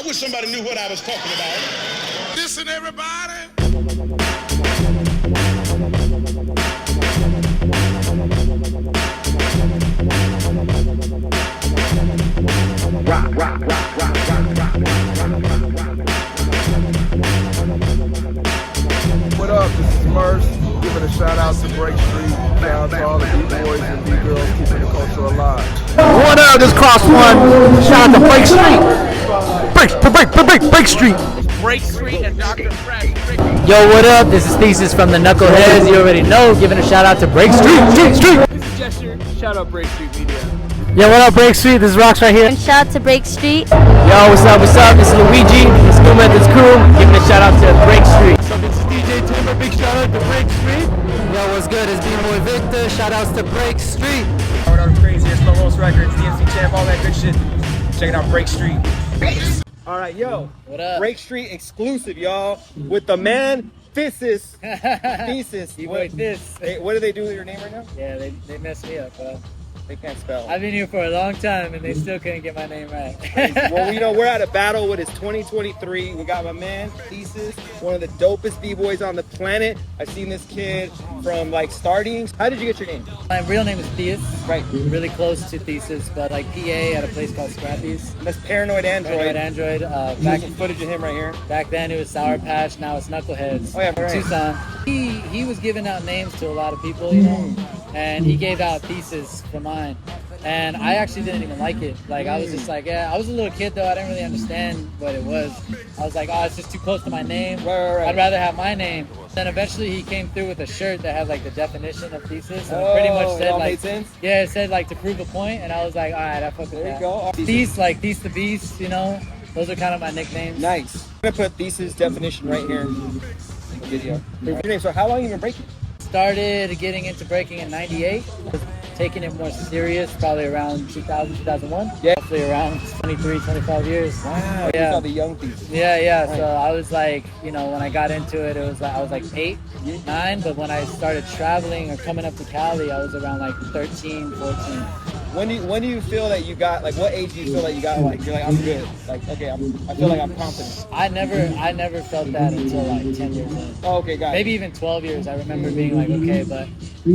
wish somebody knew what I was talking about. Listen, everybody. Rock, rock, rock, rock, rock, rock. What up? This is Merce. Giving a shout out to Breakstreet. Shout out to all the B-boys and B-girls keeping the culture alive. What up? This Cross One. Shout out to Breakstreet. Breakstreet. Breakstreet and Dr. Fresh. Yo, what up? This is Thesis from the Knuckleheads. You already know. Giving a shout out to Breakstreet. This is Gesture. Shout out Breakstreet Media. Yo, what up, Breakstreet? This is Rox here. And shout out to Breakstreet. Yo, what's up? What's up? This is Luigi. The School Method's crew. Giving a shout out to Breakstreet. So this is DJ Temu. Big shout out to Breakstreet. Yo, what's good? It's BBoy Victor. Shout outs to Breakstreet. What up, crazy? It's Los Records, DMC Champ, all that good shit. Check it out, Breakstreet. All right, yo. What up? Breakstreet exclusive, y'all, with the man Thesis. Thesis. BBoy Thesis. Hey, what do they do with your name right now? Yeah, they messed me up, bro. They can't spell. I've been here for a long time and they still couldn't get my name right. Well, you know, we're at a battle with his 2023. We got my man Thesis, one of the dopest b-boys on the planet. I've seen this kid from like starting. How did you get your name? My real name is Theus. Right. Really close to Thesis, but like PA at a place called Scrappy's. That's Paranoid Android. Paranoid Android. Back in footage of him right here. Back then it was Sour Patch, now it's Knuckleheads. Oh yeah, right. Tucson. He was giving out names to a lot of people, you know, and he gave out Thesis for mine. And I actually didn't even like it. Like, I was just like, yeah, I was a little kid though, I didn't really understand what it was. I was like, oh, it's just too close to my name. Right. I'd rather have my name. Then eventually he came through with a shirt that had like the definition of Thesis. And it pretty much said all like, made sense? yeah, it said like to prove a point. And I was like, all right, I fuck with There you that. go. Thesis, like Thesis the Beast, you know? Those are kind of my nicknames. Nice. I'm gonna put Thesis definition right here in the video. Your name. So how long have you been breaking? Started getting into breaking in 98. Taking it more serious probably around 2000, 2001. Yeah. Roughly around 23, 25 years. Wow. Yeah. You saw the young Thesis. Yeah. Right. So I was like, you know, when I got into it, I was like 8, 9. But when I started traveling or coming up to Cali, I was around like 13, 14. When do you feel that you got, like, what age do you feel that you got, like, you're like, I'm good, like, okay, I feel like I'm confident? I never felt that until like 10 years old. Oh, okay, got it. Maybe even 12 years. I remember being like, okay, but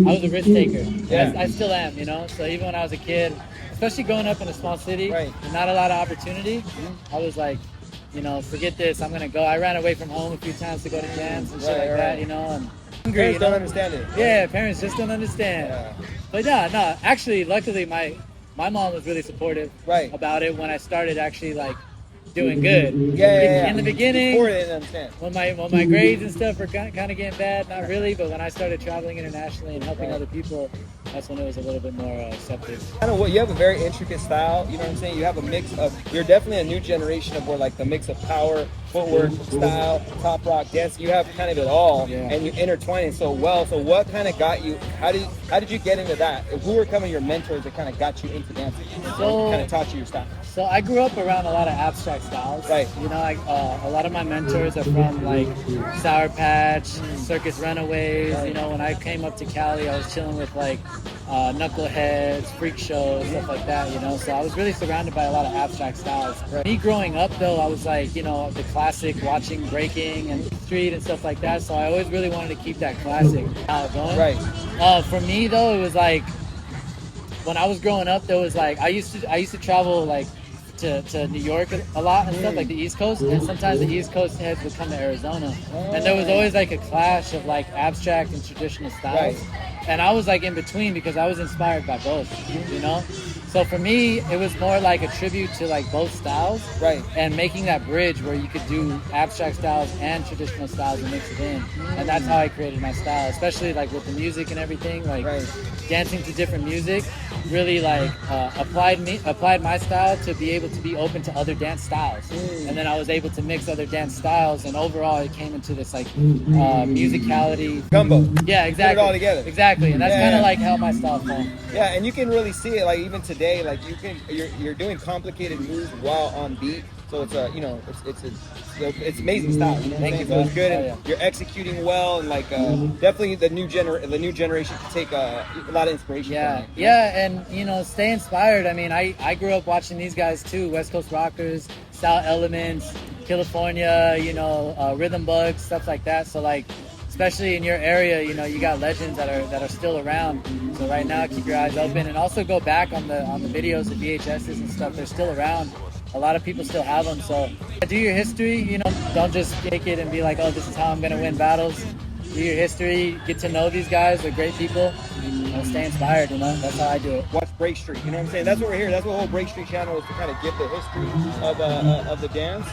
I was a risk taker. Yeah. I still am, you know? So even when I was a kid, especially growing up in a small city, Right. with not a lot of opportunity, I was like, you know, forget this, I'm gonna go. I ran away from home a few times to go to jams and shit like that, you know? And hungry, Parents you know? don't understand it. Yeah, parents just don't understand. Yeah. But no, actually, luckily, my mom was really supportive about it when I started actually like doing good. Yeah. In the beginning, Before they didn't understand. when my grades and stuff were kind of getting bad, not really, but when I started traveling internationally and helping other people, that's when it was a little bit more accepted. Kind of what you have a very intricate style. You know what I'm saying? You have a mix of. You're definitely a new generation of where like the mix of power, footwork, style, top rock, dance. You have kind of it all, and you intertwine it so well. So what kind of got you? How did you get into that? Who were kind of your mentors that kind of got you into dancing? So kind of taught you your style. So I grew up around a lot of abstract styles. Right. You know, like a lot of my mentors are from like Sour Patch, Circus Runaways. You know, when I came up to Cali, I was chilling with like Knuckleheads, Freak Shows, stuff like that. You know, so I was really surrounded by a lot of abstract styles. Me growing up though, I was like, you know, the classic watching breaking and street and stuff like that. So I always really wanted to keep that classic style going. Right. For me though, it was like when I was growing up, there was like I used to travel like to New York a lot and stuff, like the East Coast, and sometimes the East Coast heads would come to Arizona, and there was always like a clash of like abstract and traditional styles, and I was like in between because I was inspired by both, you know. So for me, it was more like a tribute to like both styles, and making that bridge where you could do abstract styles and traditional styles and mix it in, and that's how I created my style, especially like with the music and everything, like dancing to different music. Really like applied my style to be able to be open to other dance styles, and then I was able to mix other dance styles, and overall it came into this like musicality gumbo. Yeah, exactly. Put it all together. Exactly, and that's kind of like how my style formed. Yeah, and you can really see it. Like even today, like you're doing complicated moves while on beat. So it's a, you know, it's amazing style. You know what I'm saying? So it's good, and you're executing well, and like definitely the new generation can take a lot of inspiration. Yeah, from it, yeah, and you know, stay inspired. I mean, I grew up watching these guys too, West Coast Rockers, Style Elements, California, you know, Rhythm Bugs, stuff like that. So like, especially in your area, you know, you got legends that are still around. So right now, keep your eyes open, and also go back on the videos, the VHSs and stuff. They're still around. A lot of people still have them. So do your history. You know, don't just take it and be like, oh, this is how I'm gonna win battles. Do your history. Get to know these guys. They're great people. And stay inspired. You know, that's how I do it. Watch Breakstreet. You know what I'm saying? That's what we're here. That's what the whole Breakstreet channel is, to kind of give the history of the dance.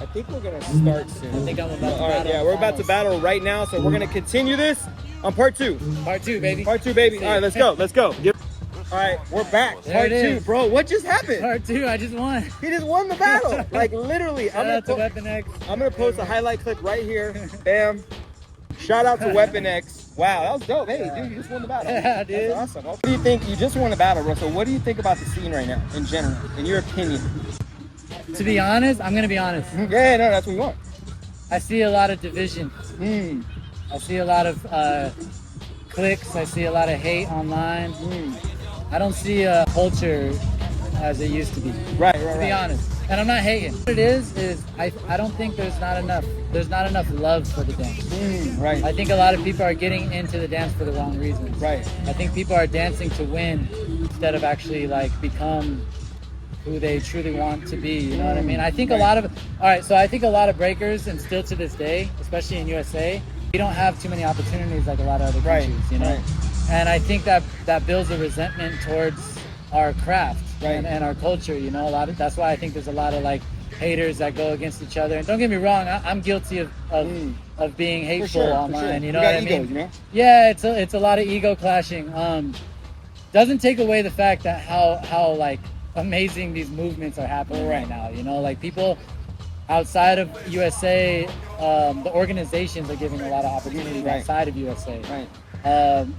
I think we're gonna start soon. I think I'm about to All right, battle. yeah, we're about to battle right now. So we're gonna continue this on part 2. Part 2, baby. Part 2, baby. All right, let's go. Let's go. All right, we're back. There Part it 2, is. bro. What just happened? Part 2. I just won. He just won the battle. Like literally. Shout out to Weapon X. I'm gonna post a highlight clip right here. Bam. Shout out to Weapon X. Wow, that was dope. Hey, dude, you just won the battle. Yeah, dude. That's awesome. What do you think? You just won the battle, Russell. What do you think about the scene right now, in general, in your opinion? To be honest, I'm gonna be honest. Yeah, no, that's what we want. I see a lot of division. I see a lot of cliques. I see a lot of hate online. I don't see a culture as it used to be. Right. To be honest, and I'm not hating. What it is I don't think there's not enough love for the dance. Right. I think a lot of people are getting into the dance for the wrong reasons. Right. I think people are dancing to win instead of actually like become who they truly want to be. You know what I mean? I think I think a lot of breakers, and still to this day, especially in USA, we don't have too many opportunities like a lot of other countries. You know. Right. And I think that builds a resentment towards our craft Right. and our culture. You know, that's why I think there's a lot of like haters that go against each other. And don't get me wrong, I'm guilty of being hateful online. You know what I mean? Egos, you know? Yeah, it's a lot of ego clashing. Doesn't take away the fact that how like amazing these movements are happening right now. You know, like people outside of USA, the organizations are giving a lot of opportunities outside of USA. Right.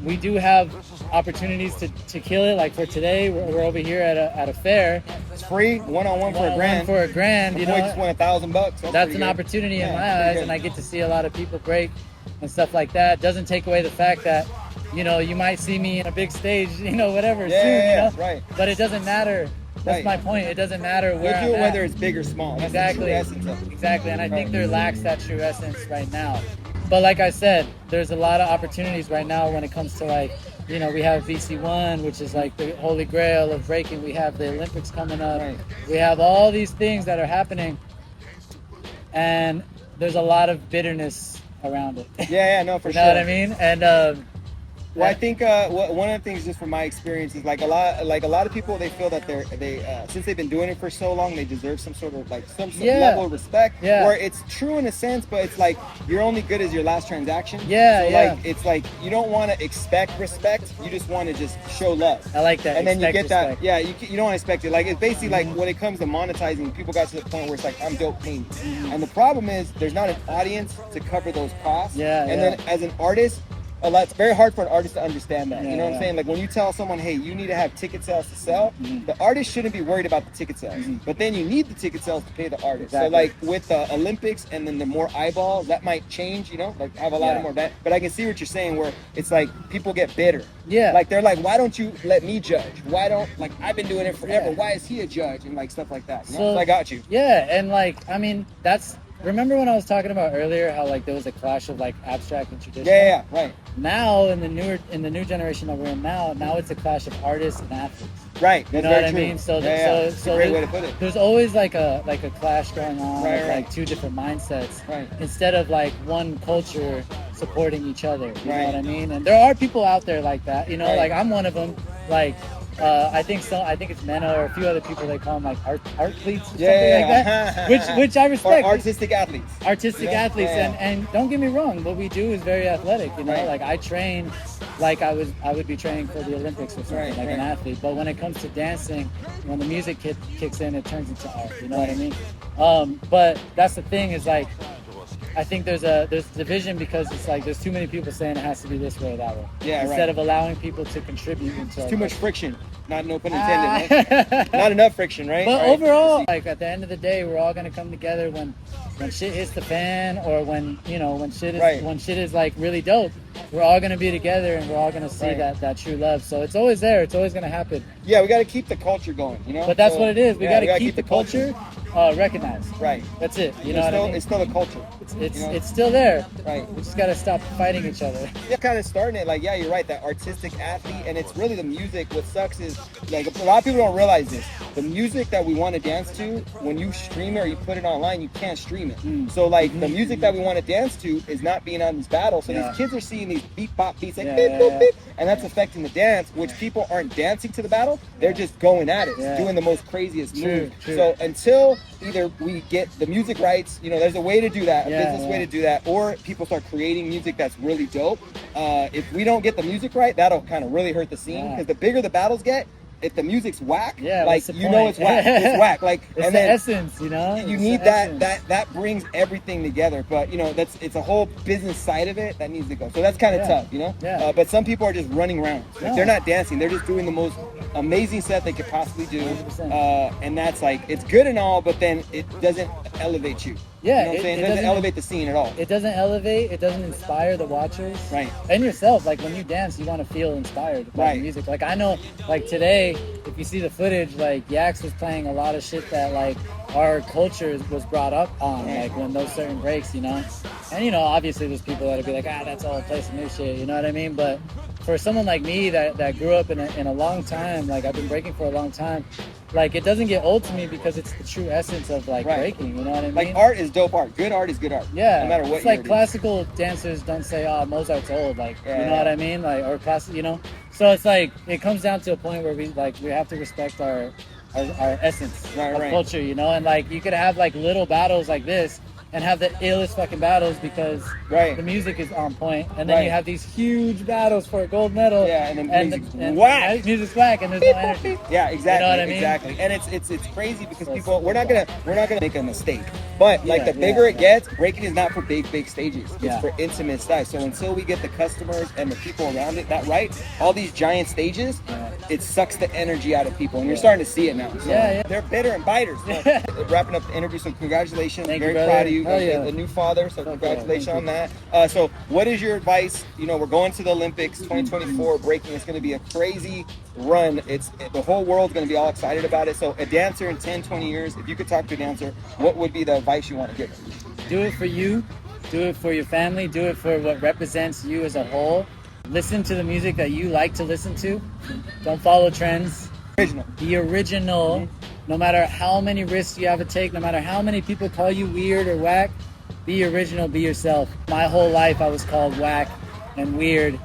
We do have opportunities to kill it. Like for today, we're over here at a fair. It's free, one-on-one for One for a grand. You Boy know, just won $1,000. that's an opportunity in my eyes, and I get to see a lot of people break and stuff like that. Doesn't take away the fact that, you know, you might see me in a big stage, you know, whatever soon, you know. Right. But it doesn't matter. That's my point. It doesn't matter where You'll do I'm it whether at. it's big or small. That's Exactly. the true essence of it. Exactly, and I think there lacks that true essence right now. But like I said, there's a lot of opportunities right now when it comes to like, you know, we have VC1, which is like the holy grail of breaking. We have the Olympics coming up. Right. We have all these things that are happening, and there's a lot of bitterness around it. Yeah, no, for You sure. know what I mean? And Well, I think one of the things, just from my experience, is like a lot of people, they feel that they since they've been doing it for so long, they deserve some sort of like some level of respect. Yeah. Or it's true in a sense, but it's like you're only good as your last transaction. Yeah, So yeah. like it's like you don't want to expect respect. You just want to just show love. I like that. And then you Expect get respect. that. Yeah, you don't want to expect it. Like it's basically like when it comes to monetizing, people got to the point where it's like I'm dope paying. And the problem is there's not an audience to cover those costs. Yeah, And yeah. then as an artist, it's very hard for an artist to understand that. Yeah, You know what I'm saying? Like when you tell someone, hey, you need to have ticket sales to sell, the artist shouldn't be worried about the ticket sales. But then you need the ticket sales to pay the artist. Exactly. So like with the Olympics and then the more eyeballs, that might change, you know, like have a lot of more that. But I can see what you're saying where it's like people get bitter. Yeah. Like they're like, why don't you let me judge? Why don't, like, I've been doing it forever. Yeah. Why is he a judge? And like stuff like that. You know? So I got you. Yeah, and like, I mean, remember when I was talking about earlier how like there was a clash of like abstract and traditional? Yeah, right. Now in the new generation that we're in now it's a clash of artists and athletes. Right. You That's know what very I true. mean? So It's a great way to put it. There's always like a clash going on Right, of right. like two different mindsets. Right. Instead of like one culture supporting each other. You know Right. what I mean? And there are people out there like that. You know, Right. like I'm one of them. Like I think it's Menno or a few other people, they call them like athletes or something like that. Which I respect. Or artistic athletes. Artistic Yeah, athletes, yeah. And don't get me wrong, what we do is very athletic. You know, Right. like I train like I would be training for the Olympics or something, Right, like an right. athlete. But when it comes to dancing, when the music kicks in, it turns into art. You know what I mean? But that's the thing is like, I think there's division because it's like there's too many people saying it has to be this way or that way. Yeah, Instead right. of allowing people to contribute into It's too much friction. Not no pun intended. Right? Not enough friction, right? But Right. overall, like at the end of the day, we're all gonna come together when shit hits the fan, or when when shit is Right. when shit is like really dope. We're all gonna be together, and we're all gonna see Right. that true love. So it's always there. It's always gonna happen. Yeah, we got to keep the culture going, you know. But that's So, what it is. We yeah, gotta keep the culture recognized. Right. That's it. You know what I mean? It's still a culture. It's you know? it's still there. Right. We just gotta stop fighting each other. Yeah, kind of starting it like, yeah, you're right, that artistic athlete, and it's really the music. What sucks is, like, a lot of people don't realize this. The music that we want to dance to, when you stream it or you put it online, you can't stream it. So, like, the music that we want to dance to is not being on this battle. So Yeah. these kids are seeing these beat bop beats, like, Yeah, beep, yeah, boop, yeah. beep, and that's affecting the dance, which people aren't dancing to the battle. They're just going at it, Yeah. doing the most craziest True, move. true. So until either we get the music rights, you know, there's a way to do that, a Yeah, business way yeah. to do that, or people start creating music that's really dope. If we don't get the music right, that'll kind of really hurt the scene, Yeah. because the bigger the battles get, if the music's whack, Yeah, like, what's the you know point? it's whack. It's whack. Like, It's and the then essence, you know. you It's need the that essence. that brings everything together. But you know, it's a whole business side of it that needs to go. So that's kind of Yeah. tough, you know. Yeah. But some people are just running around. Like, No. they're not dancing. They're just doing the most amazing set they could possibly do. 100%. And that's like, it's good and all, but then it doesn't elevate you. Yeah, You know what I'm it- saying? it It doesn't doesn't- elevate the scene at all. It doesn't elevate. It doesn't inspire the watchers. Right. And yourself. Like when you dance, you want to feel inspired by Right. the music. Like I know, like today, if you see the footage, like Yax was playing a lot of shit that like our culture was brought up on, Right. like when those certain breaks, you know. And you know, obviously, there's people that'll be like, that's all play some new shit. You know what I mean? But for someone like me that grew up in a long time, like I've been breaking for a long time, like it doesn't get old to me because it's the true essence of like Right. breaking. You know what I mean? Like, art is dope art. Good art is good art. Yeah, No matter what it's like year it is. classical dancers don't say, "Oh, Mozart's old." Like, Yeah, you know yeah. what I mean? Like, or classic, you know. So it's like it comes down to a point where we have to respect our essence Right, of right. culture, you know. And like you could have like little battles like this and have the illest fucking battles because Right. the music is on point, and then Right. you have these huge battles for a gold medal. Yeah, and then music's and whack. music's whack, and there's no energy. Yeah, exactly. You know what I mean? Exactly. And it's crazy because So people it's- we're not gonna make a mistake. But like Yeah, the bigger yeah, it gets, breaking is not for big stages. It's Yeah. for intimate styles. So until we get the customers and the people around it that right, all these giant stages, it sucks the energy out of people, and you're starting to see it now. So Yeah, yeah. they're bitter and biters. Wrapping up the interview, so congratulations. Thank you, Very brother. proud of you. Hell yeah. A new father, so Fuck yeah, congratulations thank on that. So what is your advice? You know, we're going to the Olympics 2024. Breaking is going to be a crazy run. The whole world's going to be all excited about it. So a dancer in 10, 20 years, if you could talk to a dancer, what would be the advice you want to give them? Do it for you. Do it for your family. Do it for what represents you as a whole. Listen to the music that you like to listen to. Don't follow trends. Original. Be original. No matter how many risks you have to take, no matter how many people call you weird or whack, be original, be yourself. My whole life I was called whack and weird,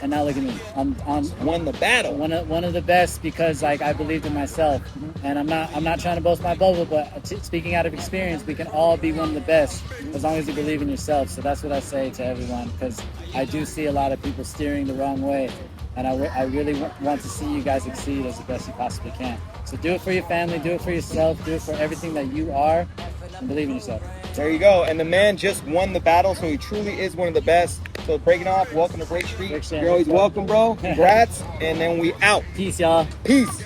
and now look at me. I'm Won the battle. one of the best because like I believed in myself, and I'm not trying to boast my bubble, but speaking out of experience, we can all be one of the best as long as you believe in yourself. So that's what I say to everyone, because I do see a lot of people steering the wrong way, and I really want to see you guys succeed as the best you possibly can. So do it for your family, do it for yourself, do it for everything that you are, and believe in yourself. There you go. And the man just won the battle, so he truly is one of the best. So breaking off, welcome to Breakstreet. Breakstreet. You're always welcome, bro. Congrats. And then we out. Peace, y'all. Peace.